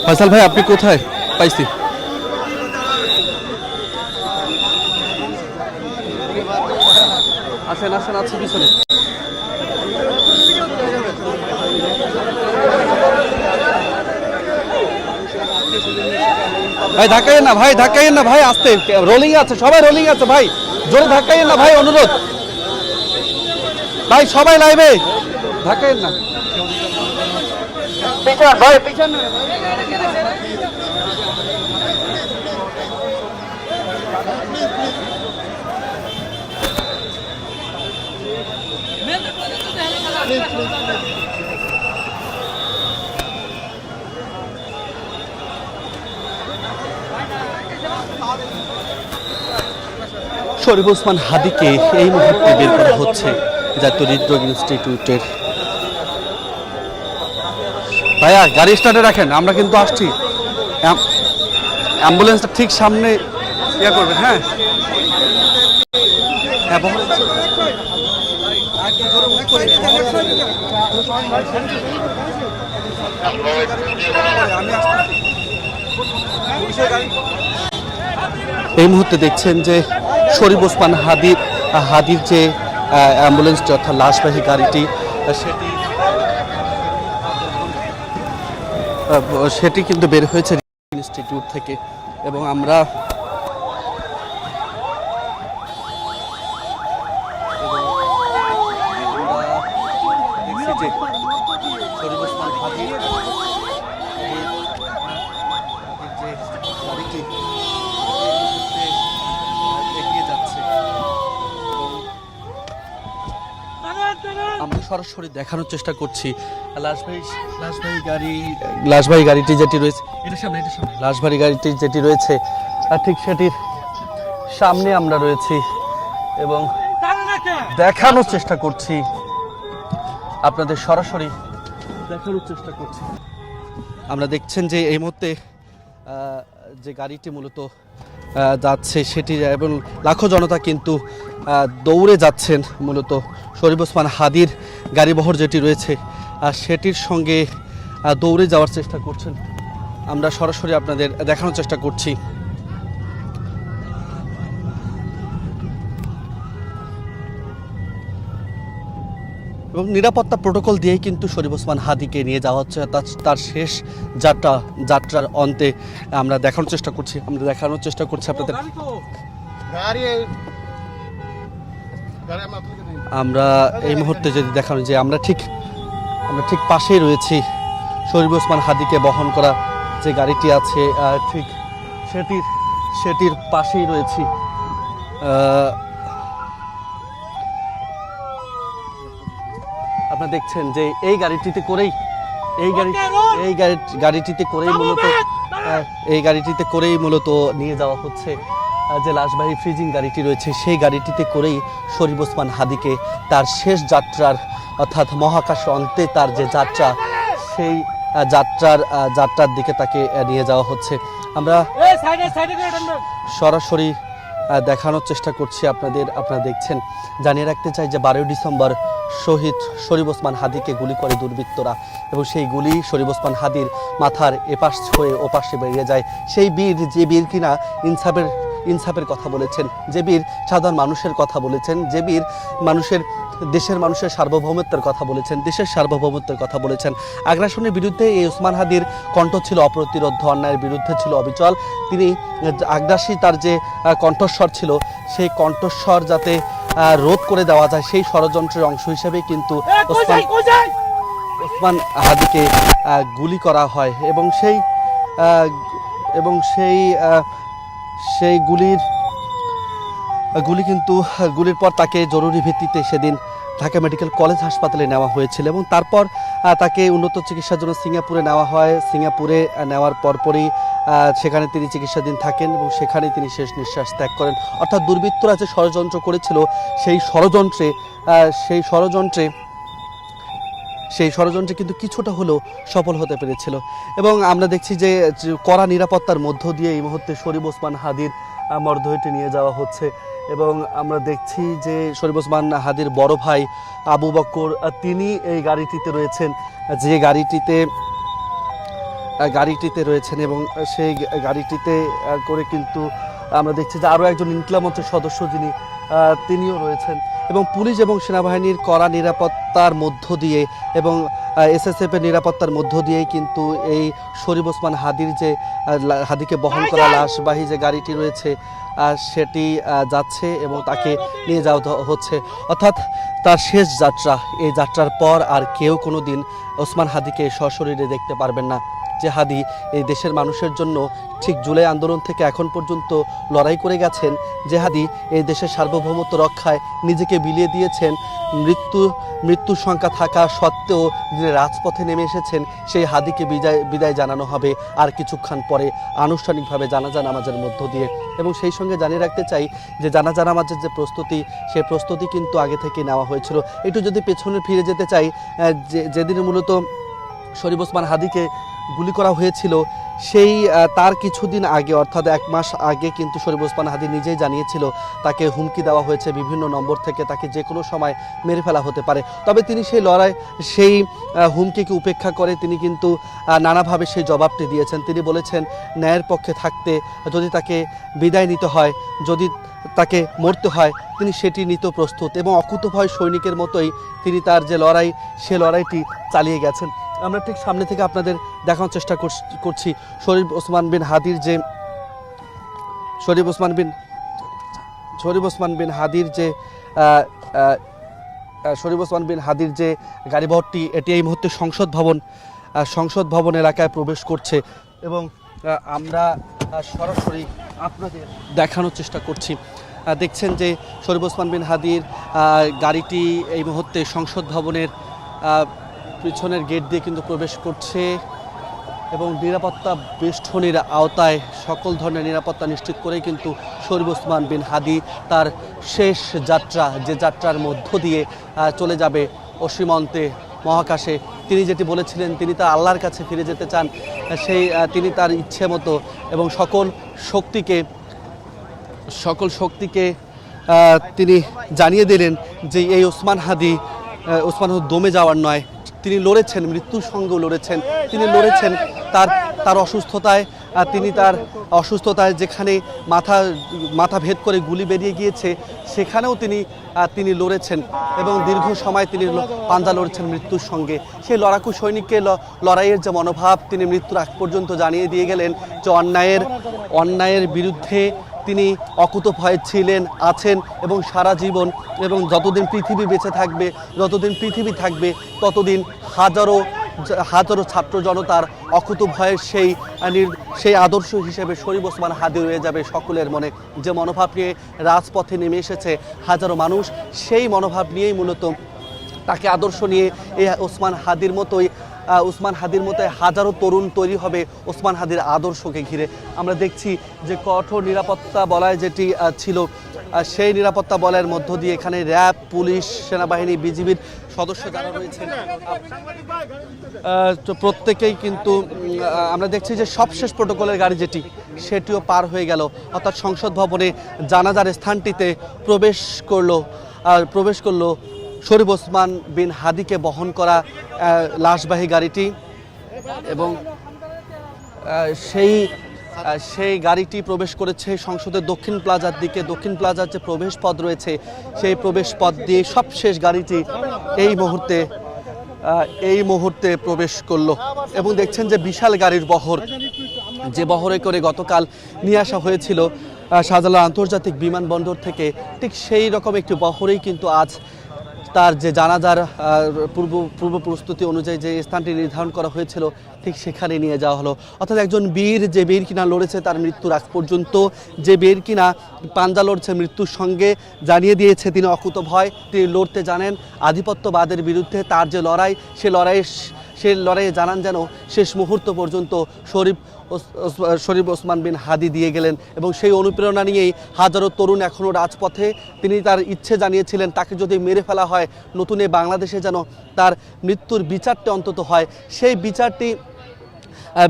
ফয়সাল ভাই আপনি কোথায় পাইছি? আসেন আসেন, আছে পিছনে। ভাই ধাক্কাইয়েন না, ভাই ধাক্কাইয়েন না, ভাই আসতে রোলিং আছে, সবাই রোলিং আছে ভাই, জোরে ধাক্কাইয়েন না ভাই, অনুরোধ ভাই, সবাই লাইভে ধাক্কাইয়েন না ভাই, পিছন শরীফ ওসমান হাদিকে এই মুহূর্তে বের করা হচ্ছে জাতীয় হৃদরোগ ইনস্টিটিউটের। ভাইয়া গাড়ি স্টার্টে রাখেন, আমরা কিন্তু আসছি, অ্যাম্বুলেন্সটা ঠিক সামনে ইয়ে করবেন। হ্যাঁ এই মুহূর্তে দেখছেন যে শরীফ ওসমান হাদির যে অ্যাম্বুলেন্সটি অর্থাৎ লাশবাহী গাড়িটি সেটি কিন্তু বের হয়েছে ইনস্টিটিউট থেকে, এবং আমরা দেখছি যে শরীফ ওসমান হাদির যে গাড়িটি এগিয়ে যাচ্ছে, আমরা সরাসরি দেখানোর চেষ্টা করছি লাশবাহী গাড়িটি যেটি রয়েছে, লাশবাহী গাড়িটি যেটি রয়েছে ঠিক সেটির সামনে আমরা রয়েছি এবং দেখানোর চেষ্টা করছি, আপনাদের সরাসরি দেখানোর চেষ্টা করছি। আমরা দেখছেন যে এই মুহূর্তে যে গাড়িটি মূলত যাচ্ছে সেটি, এবং লাখো জনতা কিন্তু দৌড়ে যাচ্ছেন মূলত শরীফ ওসমান হাদির গাড়িবহর যেটি রয়েছে সেটির সঙ্গে দৌড়ে যাওয়ার চেষ্টা করছেন। আমরা সরাসরি আপনাদের দেখানোর চেষ্টা করছি। এবং নিরাপত্তা প্রোটোকল দিয়েই কিন্তু শরীফ ওসমান হাদিকে নিয়ে যাওয়া হচ্ছে তার শেষ যাত্রার অন্তে। আমরা দেখানোর চেষ্টা করছি আপনাদের। আমরা এই মুহূর্তে যদি দেখানো যে আমরা ঠিক পাশেই রয়েছি, শরীফ ওসমান হাদিকে বহন করা যে গাড়িটি আছে ঠিক সেটির পাশেই রয়েছি। আপনারা দেখছেন যে এই গাড়িটিতে করেই মূলত নিয়ে যাওয়া হচ্ছে যে লাশবাহী ফ্রিজিং গাড়িটি রয়েছে, সেই গাড়িটিতে করেই শরীফ ওসমান হাদিকে তার শেষ যাত্রার অর্থাৎ মহাকাশ অন্তে তার যে যাত্রা, সেই যাত্রার দিকে তাকে নিয়ে যাওয়া হচ্ছে। আমরা সরাসরি দেখানোর চেষ্টা করছি আপনারা দেখছেন। জানিয়ে রাখতে চাই যে 12 ডিসেম্বর শহীদ শরীফ ওসমান হাদিকে গুলি করে দুর্বৃত্তরা, এবং সেই গুলি শরীফ ওসমান হাদির মাথার এপাশ হয়ে ওপাশে বেরিয়ে যায়। সেই বীর, যে বীর কিনা ইনসাফের কথা বলেছেন, যে বীর সাধারণ মানুষের কথা বলেছেন, যে বীর দেশের মানুষের সার্বভৌমত্বের কথা বলেছেন, দেশের সার্বভৌমত্বের কথা বলেছেন। আগ্রাসনের বিরুদ্ধে এই ওসমান হাদির কণ্ঠ ছিল অপ্রতিরোধ্য, অন্যায়ের বিরুদ্ধে ছিল অবিচল। তিনি আগ্রাসী তার যে কণ্ঠস্বর ছিল, সেই কণ্ঠস্বর যাতে রোধ করে দেওয়া যায়, সেই ষড়যন্ত্রের অংশ হিসেবে কিন্তু ওসমান হাদিকে গুলি করা হয়, এবং সেই গুলির পর তাকে জরুরি ভিত্তিতে সেদিন ঢাকা মেডিকেল কলেজ হাসপাতালে নেওয়া হয়েছিল এবং তারপর তাকে উন্নত চিকিৎসার জন্য সিঙ্গাপুরে নেওয়া হয়। সিঙ্গাপুরে নেওয়ার পরপরই সেখানে তিনি চিকিৎসাধীন থাকেন এবং সেখানেই তিনি শেষ নিঃশ্বাস ত্যাগ করেন। অর্থাৎ দুর্বৃত্তরা যে ষড়যন্ত্র করেছিল সেই ষড়যন্ত্রে কিন্তু কিছুটা হলেও সফল হতে পেরেছিল। এবং আমরা দেখছি যে কড়া নিরাপত্তার মধ্য দিয়ে এই মুহূর্তে শরীফ ওসমান হাদির মরদেহটি নিয়ে যাওয়া হচ্ছে এবং আমরা দেখছি যে শরীফ ওসমান হাদির বড় ভাই আবু বকর তিনি এই গাড়িটিতে রয়েছেন, যে গাড়িটিতে রয়েছেন এবং সেই গাড়িটিতে করে কিন্তু আমরা দেখছি যে আরও একজন ইনকিলাব মঞ্চের সদস্য তিনিও রয়েছেন এবং পুলিশ এবং সেনাবাহিনীর কড়া নিরাপত্তার মধ্য দিয়ে এবং এসএসএফের নিরাপত্তার মধ্য দিয়েই কিন্তু এই শরীফ ওসমান হাদিকে বহন করা লাশবাহী যে গাড়িটি রয়েছে সেটি যাচ্ছে এবং তাকে নিয়ে যাওয়া হচ্ছে। অর্থাৎ তার শেষ যাত্রা, এই যাত্রার পর আর কেউ কোনো দিন ওসমান হাদিকে সশরীরে দেখতে পারবেন না। যে হাদি এই দেশের মানুষের জন্য ঠিক জুলাই আন্দোলন থেকে এখন পর্যন্ত লড়াই করে গেছেন, যে হাদি এই দেশের সার্বভৌমত্ব রক্ষায় নিজেকে বিলিয়ে দিয়েছেন, মৃত্যুর সংখ্যা থাকা সত্ত্বেও যিনি রাজপথে নেমে এসেছেন, সেই হাদিকে বিদায় জানানো হবে আর কিছুক্ষণ পরে আনুষ্ঠানিকভাবে জানাজা নামাজের মধ্য দিয়ে। এবং সেই সঙ্গে জানিয়ে রাখতে চাই যে জানাজা নামাজের যে প্রস্তুতি, সেই প্রস্তুতি কিন্তু আগে থেকে নেওয়া হয়েছিল। একটু যদি পেছনে ফিরে যেতে চাই, যেদিন মূলত শরীফ ওসমান হাদিকে গুলি করা হয়েছিল সেই তার কিছুদিন আগে অর্থাৎ 1 মাস আগে কিন্তু শরীফ ওসমান হাদি নিজেই জানিয়েছিল তাকে হুমকি দেওয়া হয়েছে বিভিন্ন নম্বর থেকে, তাকে যে কোনো সময় মেরে ফেলা হতে পারে। তবে তিনি সেই হুমকিকে উপেক্ষা করে তিনি কিন্তু নানাভাবে সেই জবাবটি দিয়েছেন। তিনি বলেছেন ন্যায়ের পক্ষে থাকতে যদি তাকে বিদায় নিতে হয়, যদি তাকে মরতে হয়, তিনি সেটি নিতে প্রস্তুত এবং অকুতোভয় সৈনিকের মতোই তিনি তার যে লড়াই, সে লড়াইটি চালিয়ে গেছেন। আমরা ঠিক সামনে থেকে আপনাদের দেখানোর চেষ্টা করছি শরীফ ওসমান বিন হাদির যে গাড়িবহরটি, এটি এই মুহূর্তে সংসদ ভবন এলাকায় প্রবেশ করছে এবং আমরা সরাসরি আপনাদের দেখানোর চেষ্টা করছি। দেখছেন যে শরীফ ওসমান বিন হাদির গাড়িটি এই মুহূর্তে সংসদ ভবনের পিছনের গেট দিয়ে কিন্তু প্রবেশ করছে এবং নিরাপত্তা বেষ্টনীর আওতায় সকল ধরনের নিরাপত্তা নিশ্চিত করেই কিন্তু শরীফ ওসমান বিন হাদি তার শেষ যাত্রা, যে যাত্রার মধ্য দিয়ে চলে যাবে অসীমন্তে মহাকাশে। তিনি যেটি বলেছিলেন তিনি তার আল্লাহর কাছে ফিরে যেতে চান, তিনি তার ইচ্ছে মতো এবং সকল শক্তিকে তিনি জানিয়ে দিলেন যে এই ওসমান হাদি দমে যাওয়ার নয়, তিনি লড়েছেন, মৃত্যুর সঙ্গেও লড়েছেন, তিনি লড়েছেন তার অসুস্থতায় যেখানে মাথা ভেদ করে গুলি বেরিয়ে গিয়েছে সেখানেও তিনি লড়েছেন এবং দীর্ঘ সময় তিনি পাঞ্জা লড়েছেন মৃত্যুর সঙ্গে। সেই লড়াকু সৈনিককে লড়াইয়ের যে মনোভাব তিনি মৃত্যুর আগ পর্যন্ত জানিয়ে দিয়ে গেলেন যে অন্যায়ের বিরুদ্ধে তিনি অকুতভয় আছেন এবং সারা জীবন এবং যতদিন পৃথিবী বেঁচে থাকবে, যতদিন পৃথিবী থাকবে ততদিন হাজারো ছাত্র জনতার অকুতভয়ের সেই আদর্শ হিসেবে শরীফ ওসমান হাদি রয়ে যাবে সকলের মনে। যে মনোভাব নিয়ে রাজপথে নেমে এসেছে হাজারো মানুষ, সেই মনোভাব নিয়েই মূলত তাকে আদর্শ নিয়ে এই ওসমান হাদির মতোই হাজারো তরুণ তৈরি হবে ওসমান হাদির আদর্শকে ঘিরে। আমরা দেখছি যে কঠোর নিরাপত্তা বলয় যেটি ছিল, সেই নিরাপত্তা বলয়ের মধ্য দিয়ে এখানে র্যাব, পুলিশ, সেনাবাহিনী, বিজিবির সদস্য যারা রয়েছেন প্রত্যেকেই কিন্তু আমরা দেখছি যে সবশেষ প্রোটোকলের গাড়ি যেটি সেটিও পার হয়ে গেল, অর্থাৎ সংসদ ভবনে জানাজার স্থানটিতে প্রবেশ করলো শরীফ ওসমান বিন হাদিকে বহন করা লাশবাহী গাড়িটি এবং সেই গাড়িটি প্রবেশ করেছে সংসদের দক্ষিণ প্লাজার দিকে। দক্ষিণ প্লাজার যে প্রবেশ পথ রয়েছে সেই প্রবেশ পথ দিয়ে সবশেষ গাড়িটি এই মুহূর্তে প্রবেশ করলো এবং দেখছেন যে বিশাল গাড়ির বহর, যে বহরে করে গতকাল নিয়ে আসা হয়েছিল শাহজালাল আন্তর্জাতিক বিমানবন্দর থেকে, ঠিক সেই রকম একটি বহরেই কিন্তু আজ তার যে জানাজার পূর্ব প্রস্তুতি অনুযায়ী যে স্থানটি নির্ধারণ করা হয়েছিল ঠিক সেখানে নিয়ে যাওয়া হলো। অর্থাৎ একজন বীর, যে বীর কিনা লড়েছে তার মৃত্যুর আগ পর্যন্ত, যে বীর কিনা পাঞ্জা লড়ছে মৃত্যুর সঙ্গে, জানিয়ে দিয়েছে তিনি অকুতভয়, তিনি লড়তে জানেন আধিপত্যবাদের বিরুদ্ধে। তার যে লড়াই, সে লড়াইয়ে জানান যেন শেষ মুহূর্ত পর্যন্ত শরীফ ওসমান বিন হাদি দিয়ে গেলেন। এবং সেই অনুপ্রেরণা নিয়েই হাজারো তরুণ এখনও রাজপথে। তিনি তার ইচ্ছে জানিয়েছিলেন তাকে যদি মেরে ফেলা হয়, নতুন এই বাংলাদেশে যেন তার মৃত্যুর বিচারটি অন্তত হয়। সেই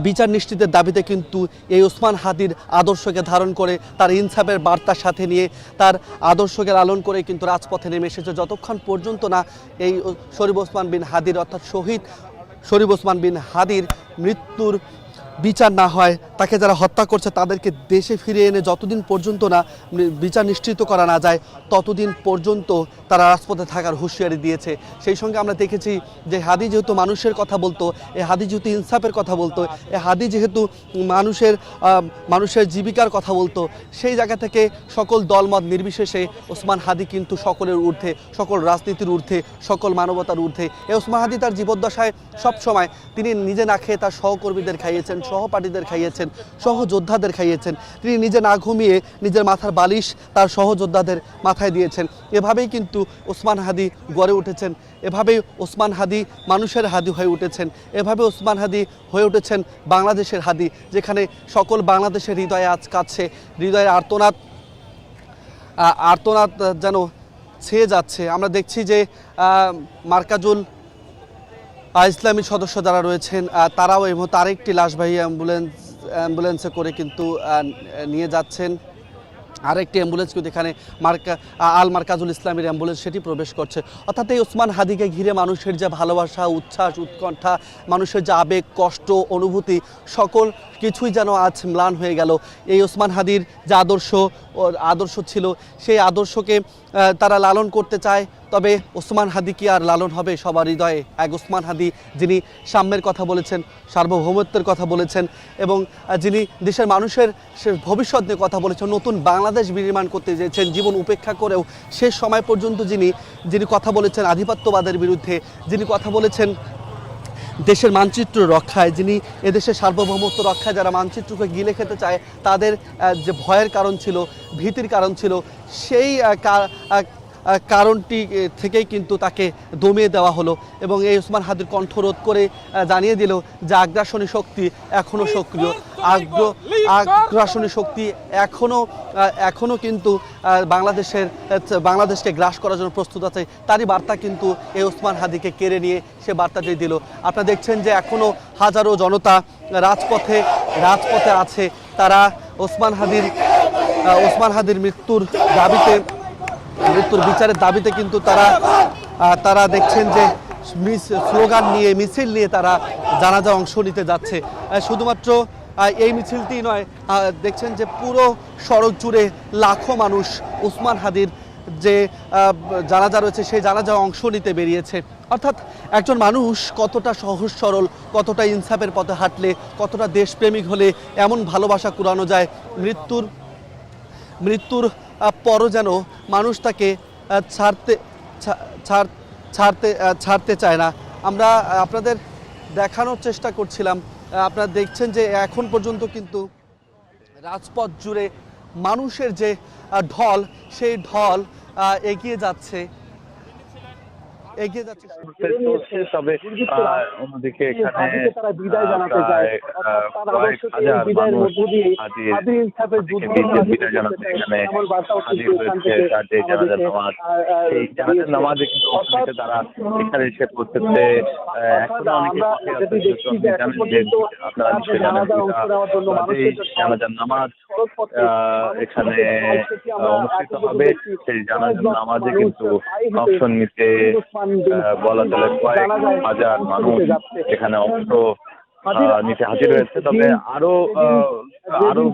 বিচার নিশ্চিতের দাবিতে কিন্তু এই ওসমান হাদির আদর্শকে ধারণ করে, তার ইনসাফের বার্তার সাথে নিয়ে, তার আদর্শকে লালন করে কিন্তু রাজপথে নেমে এসেছে। যতক্ষণ পর্যন্ত না এই শরীফ ওসমান বিন হাদির অর্থাৎ শহীদ শরীফ ওসমান বিন হাদির মৃত্যুর বিচার না হয়, তাকে যারা হত্যা করছে তাদেরকে দেশে ফিরিয়ে এনে যতদিন পর্যন্ত না বিচার নিশ্চিত করা না যায়, ততদিন পর্যন্ত তারা রাজপথে থাকার হুঁশিয়ারি দিয়েছে। সেই সঙ্গে আমরা দেখেছি যে হাদি যেহেতু মানুষের কথা বলতো, এই হাদি যেহেতু ইনসাফের কথা বলতো, এই হাদি যেহেতু মানুষের জীবিকার কথা বলতো, সেই জায়গা থেকে সকল দলমত নির্বিশেষে ওসমান হাদি কিন্তু সকলের ঊর্ধ্বে, সকল রাজনীতির ঊর্ধ্বে, সকল মানবতার ঊর্ধ্বে। এই ওসমান হাদি তার জীবদ্দশায় সবসময় তিনি নিজে না খেয়ে তার সহকর্মীদের খাইয়েছেন, সহপাঠীদের খাইয়েছেন, সহযোদ্ধাদের খাইয়েছেন। তিনি নিজে না ঘুমিয়ে নিজের মাথার বালিশ তার সহযোদ্ধাদের মাথায় দিয়েছেন। এভাবেই কিন্তু ওসমান হাদি গড়ে উঠেছেন, এভাবেই ওসমান হাদি মানুষের হাদি হয়ে উঠেছেন, এভাবে ওসমান হাদি হয়ে উঠেছেন বাংলাদেশের হাদি, যেখানে সকল বাংলাদেশের হৃদয়ে আজ কাছে, হৃদয়ের আর্তনাদ যেন ছেয়ে যাচ্ছে। আমরা দেখছি যে মার্কাজুল ইসলামী সদস্য যারা রয়েছেন তারাও এই মুহূর্তে আরেকটি লাশবাহী অ্যাম্বুলেন্সে করে কিন্তু নিয়ে যাচ্ছেন। আরেকটি অ্যাম্বুলেন্স কিন্তু এখানে আল মার্কাজুল ইসলামের অ্যাম্বুলেন্স সেটি প্রবেশ করছে। অর্থাৎ এই ওসমান হাদিকে ঘিরে মানুষের যে ভালোবাসা, উচ্ছ্বাস, উৎকণ্ঠা, মানুষের যে আবেগ, কষ্ট, অনুভূতি, সকল কিছুই যেন আজ ম্লান হয়ে গেল। এই ওসমান হাদির যে আদর্শ ছিল, সেই আদর্শকে তারা লালন করতে চায়। তবে ওসমান হাদি কি আর লালন হবে সবার হৃদয়ে? এক ওসমান হাদি যিনি সাম্যের কথা বলেছেন, সার্বভৌমত্বের কথা বলেছেন, এবং যিনি দেশের মানুষের ভবিষ্যৎ নিয়ে কথা বলেছেন, নতুন বাংলাদেশ বিনির্মাণ করতে চেয়েছেন, জীবন উপেক্ষা করেও শেষ সময় পর্যন্ত যিনি কথা বলেছেন আধিপত্যবাদের বিরুদ্ধে, যিনি কথা বলেছেন দেশের মানচিত্র রক্ষায়, যিনি এদেশের সার্বভৌমত্ব রক্ষায় যারা মানচিত্রকে গিলে খেতে চায় তাদের যে ভয়ের কারণ ছিল, ভীতির কারণ ছিল, সেই কারণটি থেকেই কিন্তু তাকে দমিয়ে দেওয়া হলো। এবং এই ওসমান হাদির কণ্ঠরোধ করে জানিয়ে দিল যে আগ্রাসনী শক্তি এখনও সক্রিয়, আগ্রাসনী শক্তি এখনও কিন্তু বাংলাদেশকে গ্রাস করার জন্য প্রস্তুত আছে। তারই বার্তা কিন্তু এই ওসমান হাদিকে কেড়ে নিয়ে সে বার্তাটি দিল। আপনারা দেখছেন যে এখনও হাজারো জনতা রাজপথে আছে। তারা ওসমান হাদির মৃত্যুর বিচারের দাবিতে কিন্তু তারা দেখছেন যে স্লোগান নিয়ে, মিছিল নিয়ে তারা জানাজা অংশ নিতে যাচ্ছে। শুধুমাত্র এই মিছিলটি নয়, দেখছেন যে পুরো সড়ক জুড়ে লাখো মানুষ ওসমান হাদির যে জানাজা রয়েছে সেই জানাজা অংশ নিতে বেরিয়েছে। অর্থাৎ একজন মানুষ কতটা সহজ সরল, কতটা ইনসাফের পথে হাঁটলে, কতটা দেশপ্রেমিক হলে এমন ভালোবাসা কুড়ানো যায়, মৃত্যুর পরও যেন মানুষ তাকে ছাড়তে চায় না। আমরা আপনাদের দেখানোর চেষ্টা করছিলাম। আপনারা দেখছেন যে এখন পর্যন্ত কিন্তু রাজপথ জুড়ে মানুষের যে ঢল, সেই ঢল এগিয়ে যাচ্ছে। তবে অন্যদিকে এখানে বিদায় জানাতে চায় নামাজে কিন্তু তারা এখানে এসে পৌঁছেছে। এখনো অনেকে জানাজার নামাজ এখানে অনুষ্ঠিত হবে। সেই জানাজার নামাজে কিন্তু অংশ নিতে বলা চলে কয়েক হাজার মানুষ এখানে অংশ নিতে হাজির হয়েছে। তবে আরো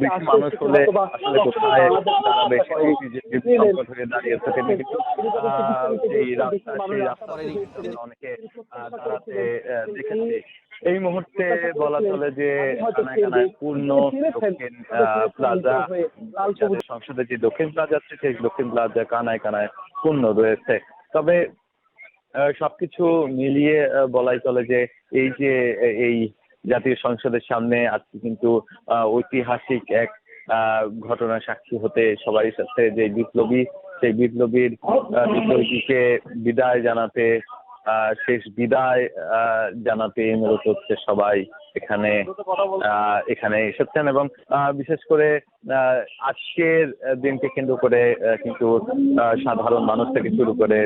বেশি মানুষ হলে আসলে কোথায় দাঁড়াবে সেটি সংকট হয়ে দাঁড়িয়েছে। তিনি কিন্তু এই রাস্তায় অনেকে দাঁড়াতে দেখেছি। এই মুহূর্তে বলা চলে যে কানায় পূর্ণ দক্ষিণ প্লাজা, সংসদের যে দক্ষিণ প্লাজা আছে সেই দক্ষিণ প্লাজা কানায় পূর্ণ রয়েছে। তবে সবকিছু মিলিয়ে বলাই চলে যে এই জাতীয় সংসদের সামনে আজকে কিন্তু ঐতিহাসিক এক ঘটনার সাক্ষী হতে সবাই সাথে যে সেই বিপ্লবীকে বিদায় জানাতে শেষ বিদায় জানাতে মূলত হচ্ছে সবাই এখানে এসেছেন। এবং বিশেষ করে আজকের দিনকে কেন্দ্র করে কিন্তু সাধারণ মানুষ থেকে শুরু করে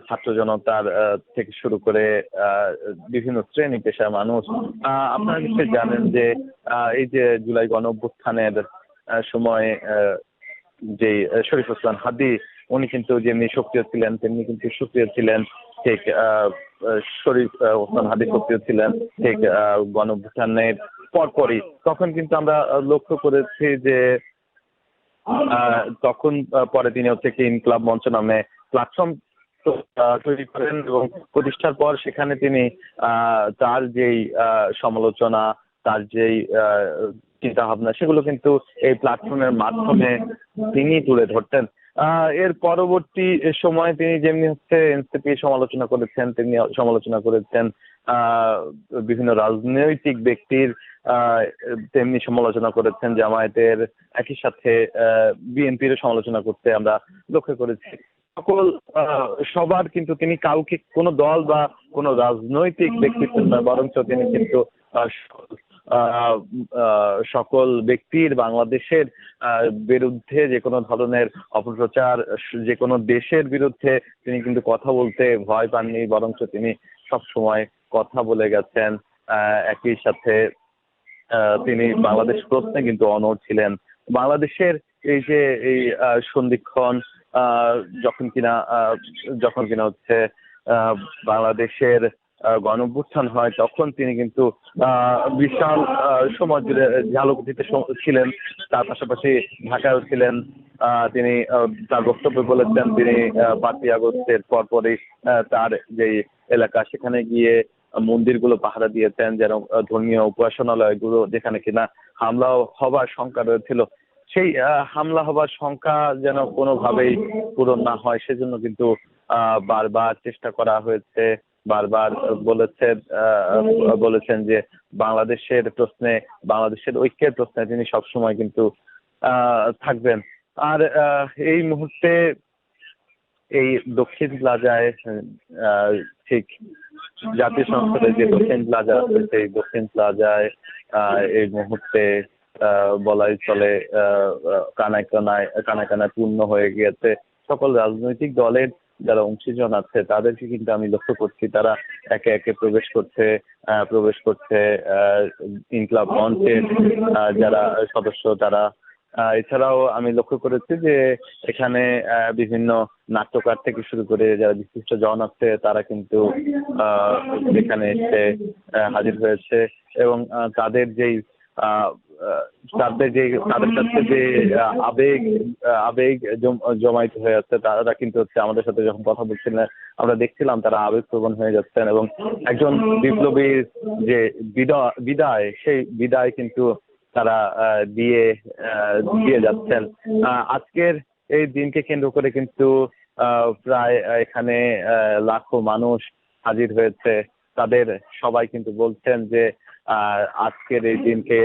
ছাত্র জনতার থেকে শুরু করে বিভিন্ন শ্রেণী পেশার মানুষ, আপনারা নিশ্চয়ই জানেন যে এই যে জুলাই গণঅভ্যুত্থানের সময় যে শরীফ ওসমান হাদী উনি কিন্তু যেমনি সক্রিয় ছিলেন তেমনি কিন্তু সক্রিয় ছিলেন ঠিক শরীফ ওসমান হাদী সক্রিয় ছিলেন ঠিক গণঅভ্যুত্থানের পরপরই। তখন কিন্তু আমরা লক্ষ্য করেছি যে তখন পরে তিনি হচ্ছে কি ইনকলাব মঞ্চ নামে প্ল্যাটফর্ম তৈরি করেন এবং প্রতিষ্ঠার পর সেখানে তিনি তার যেই সমালোচনা, তার যেই চিন্তা ভাবনা সেগুলো কিন্তু এই প্ল্যাটফর্মের মাধ্যমে তিনি তুলে ধরতেন। এর পরবর্তী সময়ে তিনি যেমনি হচ্ছে এনসিপি সমালোচনা করেছেন, তেমনি সমালোচনা করেছেন বিভিন্ন রাজনৈতিক ব্যক্তির, তেমনি সমালোচনা করেছেন জামায়াতের, একই সাথে বিএনপির সমালোচনা করতে আমরা লক্ষ্য করেছি। সবার কিন্তু তিনি কাউকে কোনো দল বা কোনো রাজনৈতিক ব্যক্তিত্ব নয়, বরঞ্চ তিনি কিন্তু সকল ব্যক্তির বাংলাদেশের বিরুদ্ধে যে কোনো ধরনের অপপ্রচার, যে কোনো দেশের বিরুদ্ধে তিনি কিন্তু কথা বলতে ভয় পাননি, বরঞ্চ তিনি সব সময় কথা বলে গেছেন। একই সাথে তিনি বাংলাদেশ প্রশ্নে কিন্তু অনড় ছিলেন। বাংলাদেশের এই যে এই সন্ধিক্ষণ যখন কিনা হচ্ছে বাংলাদেশের গণঅভ্যুত্থান হয়, তখন তিনি কিন্তু বিশাল সময় জুড়ে ঝালকাঠিতে ছিলেন, তার পাশাপাশি ঢাকায়ও ছিলেন। তিনি তার বক্তব্যে বলেছেন তিনি 5ই আগস্টের পরপরই তার যেই এলাকা সেখানে গিয়ে মন্দিরগুলো পাহারা দিয়েছেন, যেন ধর্মীয় উপাসনালয়গুলো যেখানে কিনা হামলা হবার শঙ্কা রয়েছিল, সেই হামলা হবার শঙ্কা যেন কোনোভাবেই পূরণ না হয় সেজন্য কিন্তু বারবার চেষ্টা করা হয়েছে। বারবার বলেছেন যে বাংলাদেশের প্রশ্নে, বাংলাদেশের ঐক্যের প্রশ্নে তিনি সবসময় কিন্তু থাকবেন। আর এই মুহূর্তে এই দক্ষিণ প্লাজায় ঠিক জাতীয় সংসদের যে দক্ষিণ প্লাজা আছে সেই দক্ষিণ প্লাজায় এই মুহূর্তে বলাই চলে কানায় কানায় পূর্ণ হয়ে গিয়েছে। সকল রাজনৈতিক দলের যারা অংশীজন আছে তাদেরকে কিন্তু আমি লক্ষ্য করছি, তারা একে একে প্রবেশ করছে ইনকলাব মঞ্চের যারা সদস্য তারা। এছাড়াও আমি লক্ষ্য করেছি যে এখানে বিভিন্ন নাট্যকার থেকে শুরু করে যারা বিশিষ্ট জন আছে তারা কিন্তু এখানে এসে হাজির হয়েছে এবং তাদের সাথে যে আবেগ জমায়েত হয়ে যাচ্ছে, তারা কিন্তু হচ্ছে আমাদের সাথে যখন কথা বলছিলেন আমরা দেখছিলাম তারা আবেগপ্রবণ হয়ে যাচ্ছেন এবং একজন বিপ্লবীর যে বিদায় সেই বিদায় কিন্তু তারা দিয়ে যাচ্ছেন। আজকের এই দিনকে কেন্দ্র করে কিন্তু প্রায় এখানে লাখো মানুষ হাজির হয়েছে। তাদের সবাই কিন্তু বলছেন যে আজকের এই দিনকে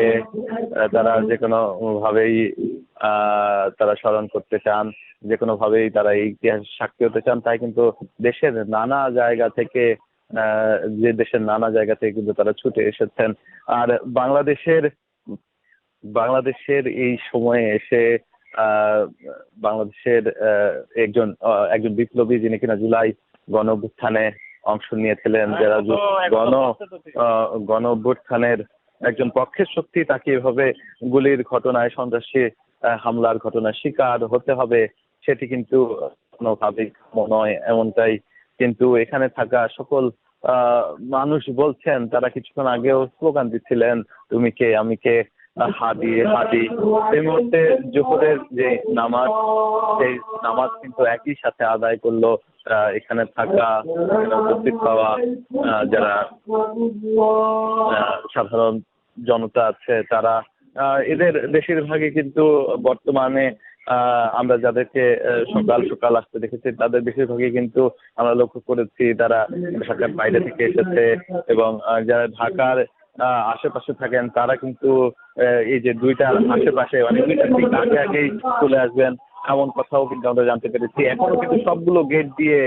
তারা যে কোনো ভাবেই তারা স্মরণ করতে চান, যে কোনো ভাবেই তারা এই ইতিহাস সাক্ষী হতে চান। তাই কিন্তু দেশের নানা জায়গা থেকে কিন্তু তারা ছুটে এসেছেন। আর বাংলাদেশের এই সময়ে এসে বাংলাদেশের একজন বিপ্লবী যিনি কিনা জুলাই গণঅভ্যুত্থানে অংশ নিয়েছিলেন, যারা গণঅভ্যুত্থানের একজন পক্ষের শক্তি, তাকে এভাবে গুলির ঘটনায়, সন্ত্রাসী হামলার ঘটনার শিকার হতে হবে সেটি কিন্তু কোনোভাবেই নয়। এমনটাই কিন্তু এখানে থাকা সকল মানুষ বলছেন। তারা কিছুক্ষণ আগেও স্লোগান দিচ্ছিলেন, তুমি কে আমি কে, হাদি হাদি। এই মুহূর্তে জোহরের যে নামাজ, সেই নামাজ কিন্তু একই সাথে আদায় করলো এখানে থাকা, উপস্থিত হওয়া যারা সাধারণ জনতা আছে তারা। এদের বেশিরভাগই কিন্তু বর্তমানে আমরা যাদেরকে সকাল সকাল আসতে দেখেছি তাদের বেশিরভাগই কিন্তু আমরা লক্ষ্য করেছি তারা ঢাকার বাইরে থেকে এসেছে, এবং যারা ঢাকার আশেপাশে থাকেন তারা কিন্তু এই যে দুইটার আশেপাশে মানে দুইটার ঠিক আগে আগেই চলে আসবেন এমন কথাও কিন্তু আমরা জানতে পেরেছি। এখনো কিন্তু সবগুলো গেট দিয়ে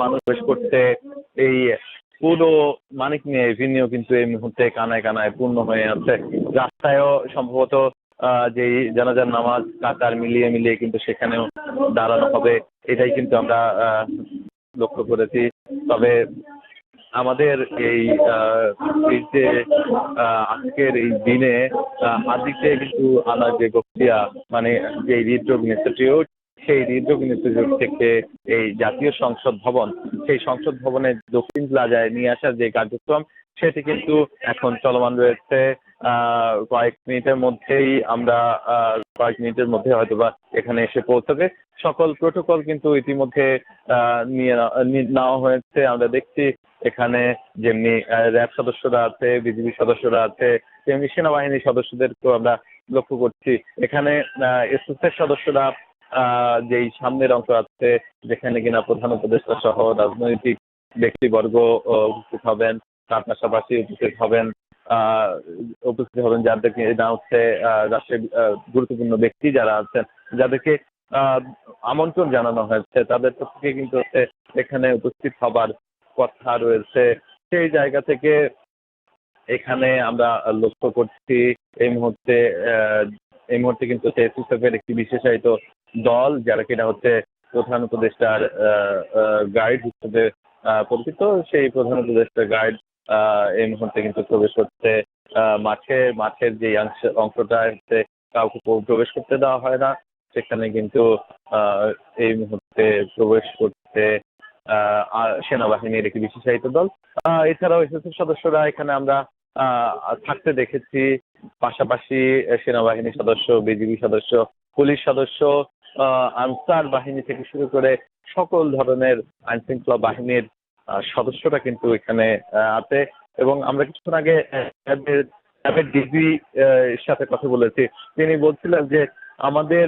মানুষ প্রবেশ করছে। এই পুরো মানিক মিয়া এভিনিউ কিন্তু এই মুহূর্তে কানায় কানায় পূর্ণ হয়ে আছে। রাস্তায়ও সম্ভবত যেই জানাজার নামাজ কাতার মিলিয়ে মিলিয়ে কিন্তু সেখানেও দাঁড়ানো হবে, এটাই কিন্তু আমরা লক্ষ্য করেছি। তবে আমাদের এই যে আজকের এই দিনে হাদিকে কিন্তু আনা যে গফিয়া মানে যে হৃদরোগ ইনস্টিটিউট, সেই হৃদরোগ ইনস্টিটিউট থেকে এই জাতীয় সংসদ ভবন, সেই সংসদ ভবনের দক্ষিণ প্লাজায় নিয়ে আসার যে কার্যক্রম সেটি কিন্তু এখন চলমান রয়েছে। কয়েক মিনিটের মধ্যেই আমরা কয়েক মিনিটের মধ্যে হয়তোবা এখানে এসে পৌঁছবে। সকল প্রোটোকল কিন্তু ইতিমধ্যে নেওয়া হয়েছে। আমরা দেখছি এখানে যেমনি র্যাব সদস্যরা আছে, বিজিবি সদস্যরা আছে, তেমনি সেনাবাহিনীর সদস্যদেরকেও আমরা লক্ষ্য করছি। এখানে এসএসএফ সদস্যরা যেই সামনের অংশ আছে যেখানে কিনা প্রধান উপদেষ্টা সহ রাজনৈতিক ব্যক্তিবর্গ উপস্থিত হবেন, তার পাশাপাশি উপস্থিত হবেন যাদেরকে না হচ্ছে রাষ্ট্রের গুরুত্বপূর্ণ ব্যক্তি যারা আছেন, যাদেরকে আমন্ত্রণ জানানো হয়েছে, তাদের পক্ষে কিন্তু এখানে উপস্থিত হবার কথা রয়েছে। সেই জায়গা থেকে এখানে আমরা লক্ষ্য করছি এই মুহূর্তে কিন্তু এসএসএফের একটি বিশেষায়িত দল যারা কিনা হচ্ছে প্রধান উপদেষ্টার গাইড হিসেবে পরিচিত, সেই প্রধান উপদেষ্টার গাইড এই মুহূর্তে কিন্তু প্রবেশ করছে মাঠের যে অংশটা হচ্ছে কাউকে প্রবেশ করতে দেওয়া হয় না, সেখানে কিন্তু এই মুহূর্তে প্রবেশ করতে সেনাবাহিনীর একটি বিশেষায়িত দল। এছাড়াও এসএসএফ সদস্যরা এখানে আমরা থাকতে দেখেছি, পাশাপাশি সেনাবাহিনীর সদস্য, বিজিবি সদস্য, পুলিশ সদস্য, আনসার বাহিনী থেকে শুরু করে সকল ধরনের আইন শৃঙ্খলা বাহিনীর সদস্যরা কিন্তু এখানে আছে। এবং আমরা কিছুক্ষণ আগে ডিজি সাথে কথা বলেছি, তিনি বলছিলেন যে আমাদের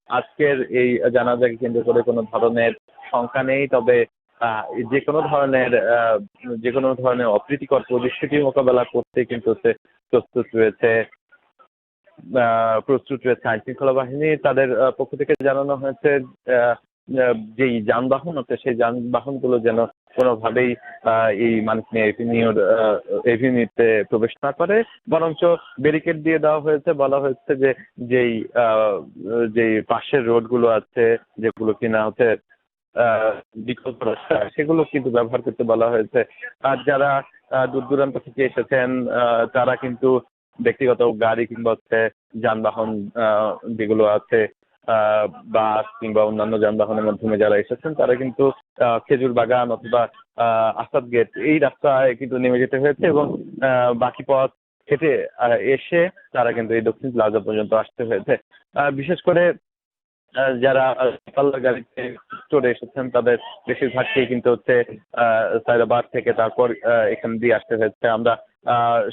আজকের এই জানাজাকে কেন্দ্র করে কোনো ধরনের শঙ্কা নেই, তবে যে কোনো ধরনের অপ্রীতিকর পরিস্থিতি মোকাবেলা করতে কিন্তু প্রস্তুত রয়েছে আইন শৃঙ্খলা বাহিনী। তাদের পক্ষ থেকে জানানো হয়েছে যেই যানবাহন আছে সেই যানবাহনগুলো যেন কোনোভাবেই এই মানিক মিয়া এভিনিউতে প্রবেশ না করে, বরঞ্চ ব্যারিকেড দিয়ে দেওয়া হয়েছে। বলা হয়েছে যে যেই পাশের রোডগুলো আছে যেগুলো কিনা হচ্ছে বিকল্প রাস্তা, সেগুলো কিন্তু ব্যবহার করতে বলা হয়েছে। আর যারা দূর দূরান্ত থেকে এসেছেন তারা কিন্তু ব্যক্তিগত গাড়ি কিংবা হচ্ছে যানবাহন যেগুলো আছে বাস কিংবা অন্যান্য যানবাহনের মাধ্যমে যারা এসেছেন তারা কিন্তু খেজুর বাগান অথবা আসাদ গেট এই রাস্তায় কিন্তু নেমে যেতে হয়েছে, এবং বাকি পথ হেঁটে এসে তারা কিন্তু এই দক্ষিণ প্লাজা পর্যন্ত আসতে হয়েছে। বিশেষ করে যারা পাল্লা গাড়িতে চড়ে এসেছেন তাদের বেশিরভাগকেই কিন্তু হচ্ছে সায়দাবাদ থেকে তারপর এখান দিয়ে আসতে হয়েছে। আমরা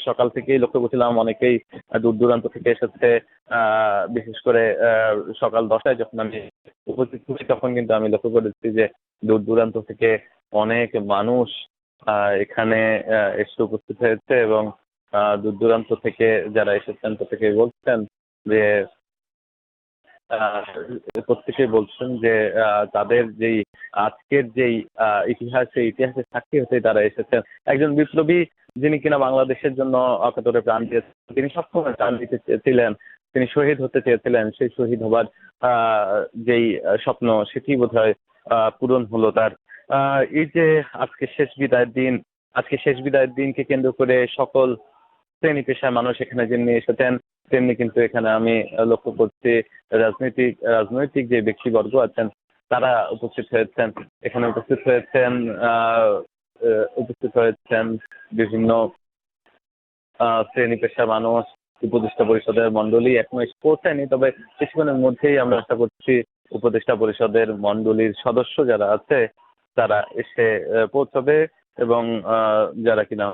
সকাল থেকেই লক্ষ্য করছিলাম অনেকেই দূর দূরান্ত থেকে এসেছে। বিশেষ করে সকাল 10টায় যখন আমি উপস্থিত হই তখন কিন্তু আমি লক্ষ্য করেছি যে দূর দূরান্ত থেকে অনেক মানুষ এখানে এসে উপস্থিত হয়েছে, এবং দূর দূরান্ত থেকে যারা এসেছেন প্রত্যেকেই বলছেন যে তাদের যেই আজকের যেই ইতিহাসের সাক্ষী হতে তারা এসেছেন। একজন বিপ্লবী যিনি কিনা বাংলাদেশের জন্য অকাতরে প্রাণ দিয়েছেন, তিনি সবসময় প্রাণ দিতে চেয়েছিলেন, তিনি শহীদ হতে চেয়েছিলেন। সেই শহীদ হবার যেই স্বপ্ন সেটি বোধহয় পূরণ হলো তার। এই যে আজকে শেষ বিদায়ের দিনকে কেন্দ্র করে সকল শ্রেণী পেশার মানুষ এখানে যেমনি এসেছেন তেমনি কিন্তু এখানে আমি লক্ষ্য করছি রাজনৈতিক যে ব্যক্তিবর্গ আছেন তারা উপস্থিত হয়েছেন। এখানে উপস্থিত হয়েছেন বিভিন্ন শ্রেণী পেশার মানুষ, উপদেষ্টা পরিষদের মণ্ডলী এখনো এসে পৌঁছায়নি, তবে কিছুক্ষণের মধ্যেই আমরা আশা করছি উপদেষ্টা পরিষদের মণ্ডলীর সদস্য যারা আছে তারা এসে পৌঁছবে, এবং যারা কিনা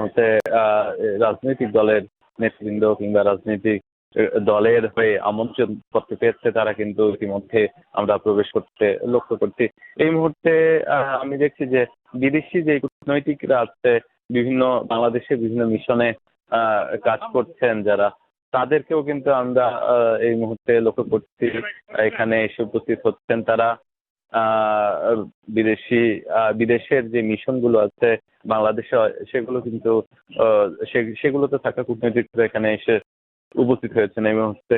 হচ্ছে রাজনৈতিক দলের নেতৃবৃন্দ কিংবা রাজনৈতিক দলের হয়ে আমন্ত্রণ করতে পেরেছে তারা কিন্তু ইতিমধ্যে আমরা প্রবেশ করতে লক্ষ্য করছি। এই মুহূর্তে আমি দেখছি যে বিদেশি যে কূটনৈতিকরা আছে বিভিন্ন বাংলাদেশের বিভিন্ন মিশনে কাজ করছেন যারা, তাদেরকেও কিন্তু আমরা এই মুহূর্তে লক্ষ্য করছি এখানে এসে উপস্থিত হচ্ছেন। তারা বিদেশের যে মিশনগুলো আছে বাংলাদেশে সেগুলো কিন্তু সেগুলোতে থাকা কূটনীতিকরা এখানে এসে উপস্থিত হয়েছেন এই মুহূর্তে।